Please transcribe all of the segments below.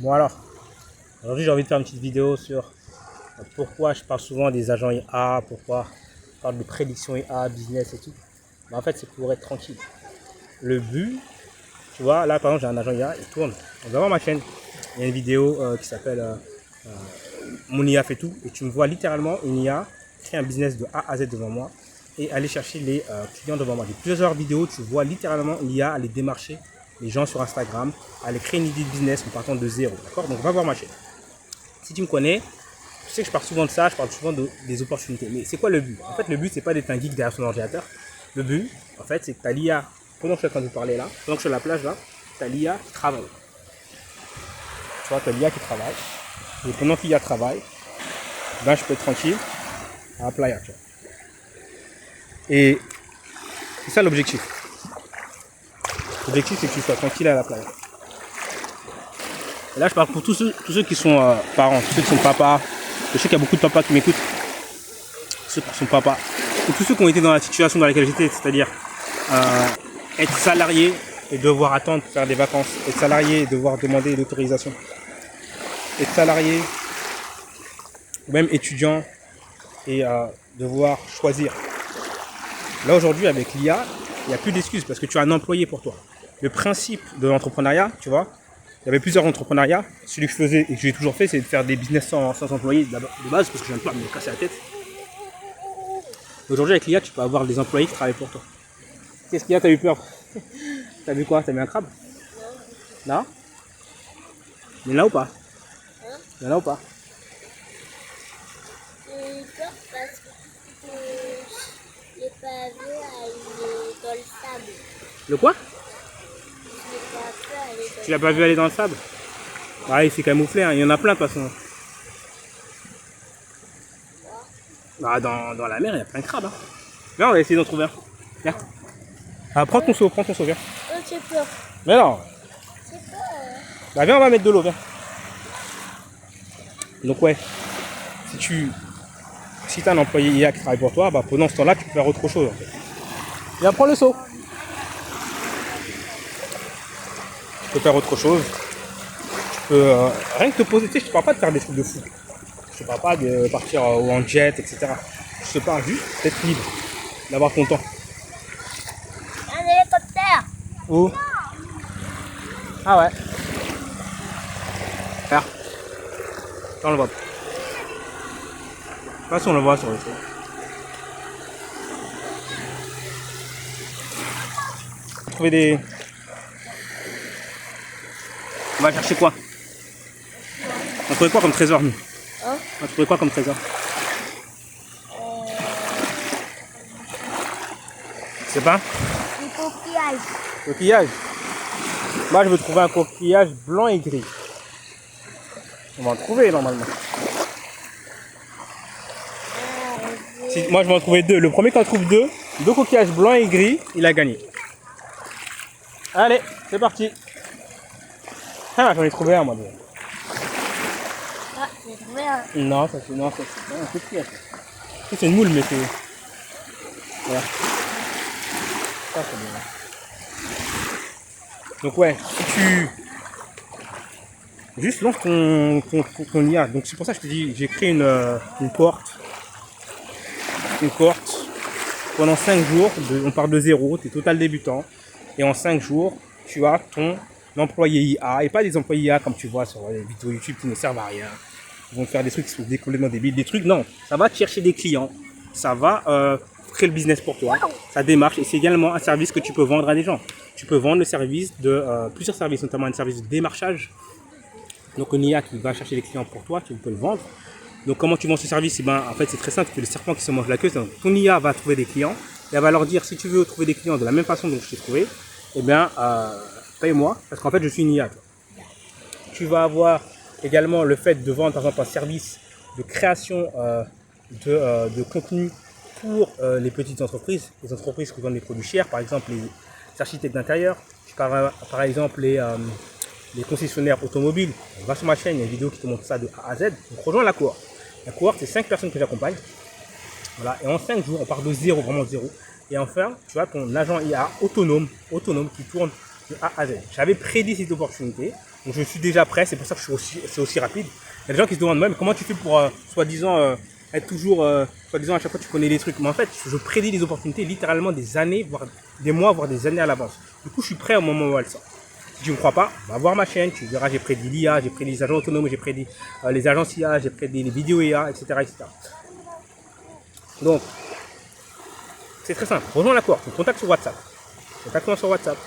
Bon alors, aujourd'hui j'ai envie de faire une petite vidéo sur pourquoi je parle souvent des agents IA, pourquoi je parle de prédiction IA, business et tout. Mais en fait c'est pour être tranquille. Le but, tu vois, là par exemple j'ai un agent IA, il tourne. On va voir ma chaîne, il y a une vidéo qui s'appelle Mon IA fait tout. Et tu me vois littéralement une IA créer un business de A à Z devant moi et aller chercher les clients devant moi. J'ai plusieurs vidéos, tu vois littéralement l'IA aller démarcher les gens sur Instagram, aller créer une idée de business en partant de zéro. D'accord? Donc va voir ma chaîne. Si tu me connais, tu sais que je parle souvent de ça, je parle souvent des opportunités. Mais c'est quoi le but? En fait, le but, c'est pas d'être un geek derrière son ordinateur. Le but, en fait, c'est que tu as l'IA, pendant que je suis en train de parler là, pendant que je suis à la plage là, tu as l'IA qui travaille. Tu vois, tu as l'IA qui travaille. Et pendant qu'il y a travail, ben, je peux être tranquille à la playa. Tu vois. Et c'est ça l'objectif. L'objectif, c'est que tu sois tranquille à la playa. Et là, je parle pour tous ceux qui sont parents, tous ceux qui sont papas. Je sais qu'il y a beaucoup de papas qui m'écoutent. Ceux qui sont papas. Et tous ceux qui ont été dans la situation dans laquelle j'étais, c'est-à-dire être salarié et devoir attendre pour faire des vacances. Être salarié et devoir demander l'autorisation. Être salarié, ou même étudiant et devoir choisir. Là, aujourd'hui, avec l'IA, il n'y a plus d'excuses parce que tu as un employé pour toi. Le principe de l'entrepreneuriat, tu vois, il y avait plusieurs entrepreneuriats. Celui que je faisais et que j'ai toujours fait, c'est de faire des business sans employés de base parce que je n'aime pas me casser la tête. Aujourd'hui, avec l'IA, tu peux avoir des employés qui travaillent pour toi. Qu'est-ce qu'il y a? T'as eu peur? T'as vu quoi? T'as mis un crabe? Non. Là? Il y en a ou pas? Il y en a ou pas? J'ai peur parce que je l'ai pas vu aller dans le sable. Le quoi? Je l'ai pas vu aller dans Tu l'as pas vu aller dans le sable? Ah, il s'est camouflé, hein. Il y en a plein de toute façon. Ah, dans la mer, il y a plein de crabes. Hein. Viens, on va essayer d'en trouver un. Viens. Ah, prends ton seau, viens. Oh, j'ai peur. Mais non. J'ai peur. Bah, viens, on va mettre de l'eau, viens. Donc, ouais. Si t'as un employé IA qui travaille pour toi, bah, pendant ce temps-là, tu peux faire autre chose, en fait. Viens, prends le seau. Tu peux faire autre chose. Tu peux rien que te poser, tu sais, je te parle pas de faire des trucs de fou. Je te parle pas de partir en jet, etc. Je te parle juste d'être libre, d'avoir ton temps. Un hélicoptère. Où? Ah ouais. Regarde. Là, on le voit pas. De toute façon, on le voit sur le truc. On va trouver des... On va chercher quoi? On va trouver quoi comme trésor, nous? Hein? On va trouver quoi comme trésor? Je sais pas. Des coquillages. Coquillage. Moi, je veux trouver un coquillage blanc et gris. On va en trouver, normalement. Moi, je vais en trouver deux. Le premier qui en trouve deux coquillages blancs et gris, il a gagné. Allez, c'est parti. Ah, j'en ai trouvé un, moi, déjà. Ah, j'ai trouvé un. Non, ça c'est un coquillage. Ça, c'est une moule, mais c'est... Voilà. Ça, c'est bien. Donc, ouais, si tu... Juste lance ton IA. Donc, c'est pour ça que je te dis, j'ai créé une cohorte. Une cohorte. Pendant 5 jours, on part de zéro, tu es total débutant. Et en 5 jours, tu as ton employé IA. Et pas des employés IA comme tu vois sur les vidéos YouTube qui ne servent à rien. Ils vont te faire des trucs qui sont complètement débiles. Des trucs, non. Ça va te chercher des clients. Ça va créer le business pour toi. Ça démarche. Et c'est également un service que tu peux vendre à des gens. Tu peux vendre le service de plusieurs services, notamment un service de démarchage. Donc une IA qui va chercher les clients pour toi, tu peux le vendre. Donc comment tu vends ce service? Eh ben, en fait c'est très simple, c'est le serpent qui se mange la queue. Donc, ton IA va trouver des clients et elle va leur dire si tu veux trouver des clients de la même façon dont je t'ai trouvé, eh bien paye-moi parce qu'en fait je suis une IA. Tu vas avoir également le fait de vendre par exemple un service de création de contenu pour les petites entreprises, les entreprises qui vendent des produits chers, par exemple les architectes d'intérieur, par exemple les concessionnaires automobiles. Va sur ma chaîne, il y a une vidéo qui te montre ça de A à Z. Donc rejoins la cohorte. La cohorte, c'est 5 personnes que j'accompagne. Voilà. Et en 5 jours, on part de zéro, vraiment zéro. Et enfin, tu as ton agent IA autonome qui tourne de A à Z. J'avais prédit cette opportunité. Donc je suis déjà prêt, c'est pour ça que c'est aussi rapide. Il y a des gens qui se demandent même comment tu fais pour soi-disant être toujours, soi-disant à chaque fois tu connais les trucs. Mais en fait, je prédis les opportunités littéralement des années, voire des mois, voire des années à l'avance. Du coup, je suis prêt au moment où elle sort. Si tu ne me crois pas, va voir ma chaîne, tu verras, j'ai prédit l'IA, j'ai prédit les agents autonomes, j'ai prédit les agences IA, j'ai prédit les vidéos IA, etc., etc. Donc, c'est très simple. Rejoins la cohorte, tu me contactes sur WhatsApp. Contacte-moi sur WhatsApp.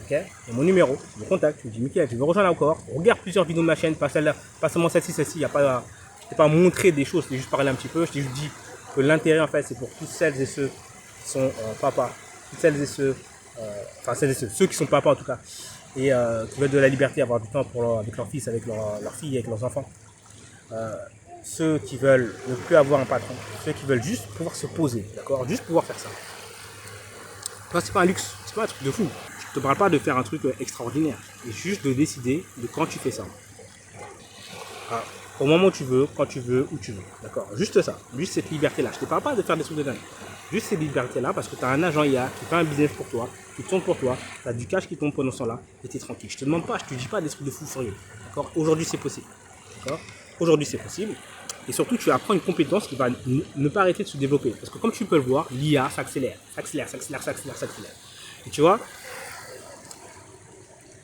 Ok, et mon numéro, tu me contactes, tu me dis Mickaël, tu veux rejoindre la cohorte, regarde plusieurs vidéos de ma chaîne, pas celle-là, pas seulement celle-ci, il n'y a pas, je t'ai pas montré des choses, je t'ai juste parlé un petit peu, je t'ai juste dit que l'intérêt en fait c'est pour toutes celles et ceux qui sont papas, toutes celles et ceux, enfin celles et ceux qui sont papas en tout cas, et qui veulent de la liberté, avoir du temps pour avec leurs fils, avec leurs filles, avec leurs enfants. Ceux qui veulent ne plus avoir un patron, ceux qui veulent juste pouvoir se poser, d'accord, juste pouvoir faire ça. Toi, c'est pas un luxe, c'est pas un truc de fou. Je te parle pas de faire un truc extraordinaire, mais juste de décider de quand tu fais ça. Ah, au moment où tu veux, quand tu veux, où tu veux. D'accord. Juste ça, juste cette liberté-là. Je te parle pas de faire des trucs de dingue. Juste cette liberté-là parce que tu as un agent IA qui fait un business pour toi, qui tourne pour toi, tu as du cash qui tombe pendant ce temps-là et tu es tranquille. Je te demande pas, je te dis pas des trucs de fou furieux. D'accord. Aujourd'hui, c'est possible. D'accord. Aujourd'hui, c'est possible. Et surtout, tu apprends une compétence qui va ne pas arrêter de se développer. Parce que comme tu peux le voir, l'IA s'accélère, s'accélère. Et tu vois,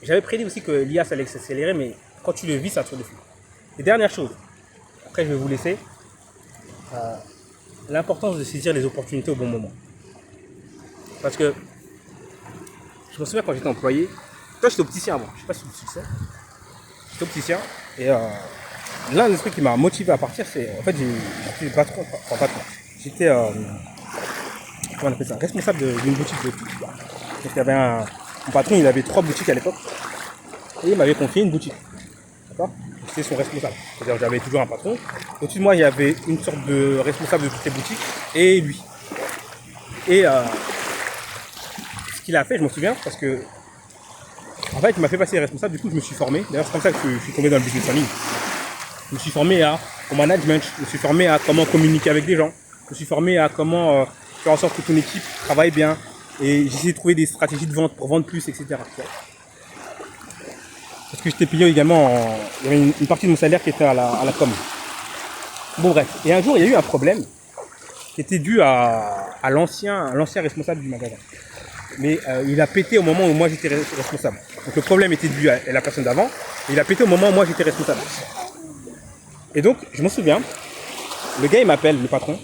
j'avais prédit aussi que l'IA ça allait s'accélérer, mais quand tu le vis, c'est un truc de fou. Et dernière chose, après je vais vous laisser, l'importance de saisir les opportunités au bon moment. Parce que je me souviens quand j'étais employé, toi j'étais opticien avant, je sais pas si tu le sais, j'étais opticien et l'un des trucs qui m'a motivé à partir, c'est en fait j'étais patron, j'étais comment on appelle ça, responsable d'une boutique d'optique. Donc il y avait mon patron, il avait 3 boutiques à l'époque et il m'avait confié une boutique. D'accord. C'était son responsable. C'est-à-dire j'avais toujours un patron. Au-dessus de moi, il y avait une sorte de responsable de toutes les boutiques et lui. Et ce qu'il a fait, je m'en souviens, parce que en fait, il m'a fait passer responsable. Du coup, je me suis formé. D'ailleurs, c'est comme ça que je suis tombé dans le business en ligne. Je me suis formé au management. Je me suis formé à comment communiquer avec des gens. Je me suis formé à comment faire en sorte que ton équipe travaille bien. Et j'ai essayé de trouver des stratégies de vente pour vendre plus, etc. Parce que j'étais payé également, il y avait une partie de mon salaire qui était à la com. Bon bref, et un jour il y a eu un problème qui était dû à l'ancien responsable du magasin. Mais il a pété au moment où moi j'étais responsable. Donc le problème était dû à la personne d'avant, et il a pété au moment où moi j'étais responsable. Et donc je m'en souviens, le gars il m'appelle, le patron,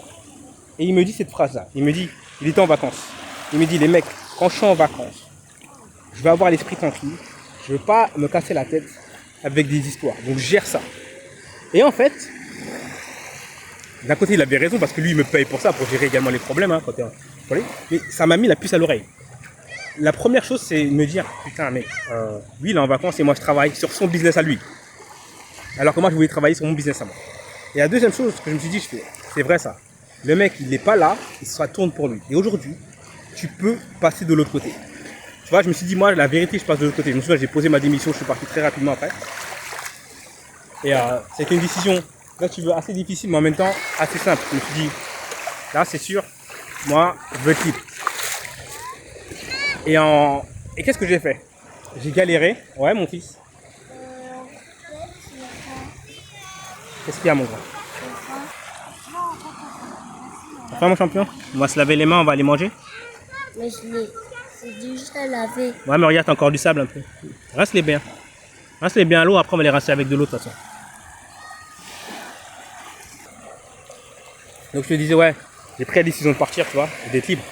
et il me dit cette phrase là. Il me dit, il était en vacances. Il me dit, les mecs, quand je suis en vacances, je vais avoir l'esprit tranquille. Je ne veux pas me casser la tête avec des histoires. Donc je gère ça. Et en fait, d'un côté il avait raison parce que lui il me paye pour ça, pour gérer également les problèmes. Hein, mais ça m'a mis la puce à l'oreille. La première chose c'est de me dire, putain mec, lui il est en vacances et moi je travaille sur son business à lui. Alors que moi je voulais travailler sur mon business à moi. Et la deuxième chose que je me suis dit, c'est vrai ça. Le mec il n'est pas là, il se tourne pour lui. Et aujourd'hui, tu peux passer de l'autre côté. Tu vois, je me suis dit, moi, la vérité, je passe de l'autre côté. Je me souviens, j'ai posé ma démission, je suis parti très rapidement après. Et c'était une décision, là, tu veux, assez difficile, mais en même temps, assez simple. Je me suis dit, là, c'est sûr, moi, je veux être libre. Et qu'est-ce que j'ai fait? J'ai galéré. Ouais, mon fils. Qu'est-ce qu'il y a, mon grand? Enfin, mon champion, on va se laver les mains, on va aller manger. Mais c'est déjà lavé. Ouais, mais regarde, t'as encore du sable un peu. Rince-les bien. Rince-les bien à l'eau, après on va les rincer avec de l'eau de toute façon. Donc je te disais, ouais, j'ai pris la décision de partir, tu vois, et d'être libre.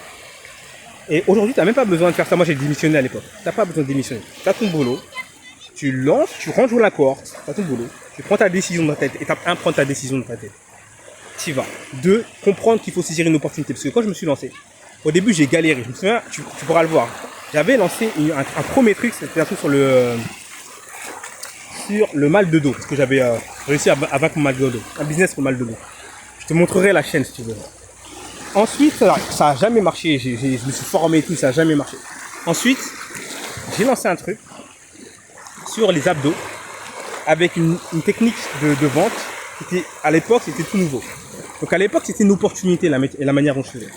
Et aujourd'hui, t'as même pas besoin de faire ça. Moi, j'ai démissionné à l'époque. T'as pas besoin de démissionner. T'as ton boulot, tu lances, tu rentres la cohorte, t'as ton boulot, tu prends ta décision dans ta tête. Étape 1, prends ta décision dans ta tête. T'y vas. 2, comprendre qu'il faut saisir une opportunité. Parce que quand je me suis lancé, au début, j'ai galéré. Je me souviens, tu pourras le voir. J'avais lancé un premier truc, c'était un truc sur le mal de dos. Parce que j'avais réussi à vaincre mon mal de dos. Un business pour le mal de dos. Je te montrerai la chaîne si tu veux. Ensuite, ça n'a jamais marché. Je me suis formé et tout, ça n'a jamais marché. Ensuite, j'ai lancé un truc sur les abdos avec une technique de vente qui était, à l'époque, c'était tout nouveau. Donc à l'époque, c'était une opportunité la manière dont je faisais.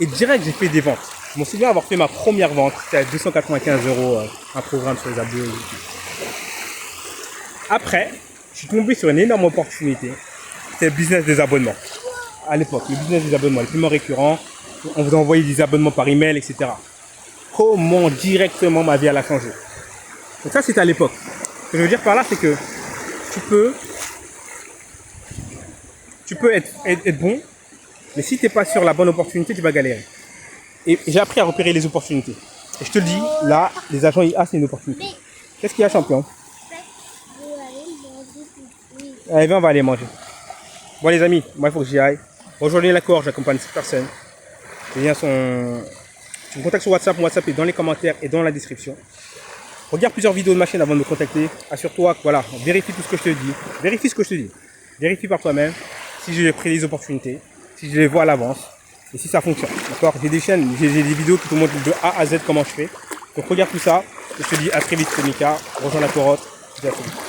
Et direct, j'ai fait des ventes. Je m'en souviens avoir fait ma première vente. C'était à 295 €, un programme sur les abdos. Après, je suis tombé sur une énorme opportunité. C'était le business des abonnements. À l'époque, le business des abonnements, les paiements récurrents. On vous envoyait des abonnements par email, etc. Comment directement ma vie elle a changé. Donc ça, c'était à l'époque. Ce que je veux dire par là, c'est que tu peux être bon, mais si tu n'es pas sur la bonne opportunité, tu vas galérer. Et j'ai appris à repérer les opportunités. Et je te le dis, là, les agents IA, c'est une opportunité. Qu'est-ce qu'il y a, champion? Je vais aller manger tout de suite. Allez, viens, on va aller manger. Bon, les amis, moi, il faut que j'y aille. Rejoignez la cohorte, j'accompagne cette personne. Les liens sont... Tu me contactes sur WhatsApp. Mon WhatsApp est dans les commentaires et dans la description. Regarde plusieurs vidéos de ma chaîne avant de me contacter. Assure-toi que, voilà, vérifie tout ce que je te dis. Vérifie ce que je te dis. Vérifie par toi-même si j'ai pris les opportunités, si je les vois à l'avance et si ça fonctionne. D'accord? J'ai des chaînes, j'ai des vidéos qui te montrent de A à Z comment je fais. Donc regarde tout ça. Et je te dis à très vite, c'est Mika. Rejoins la cohorte. Je te dis à très vite.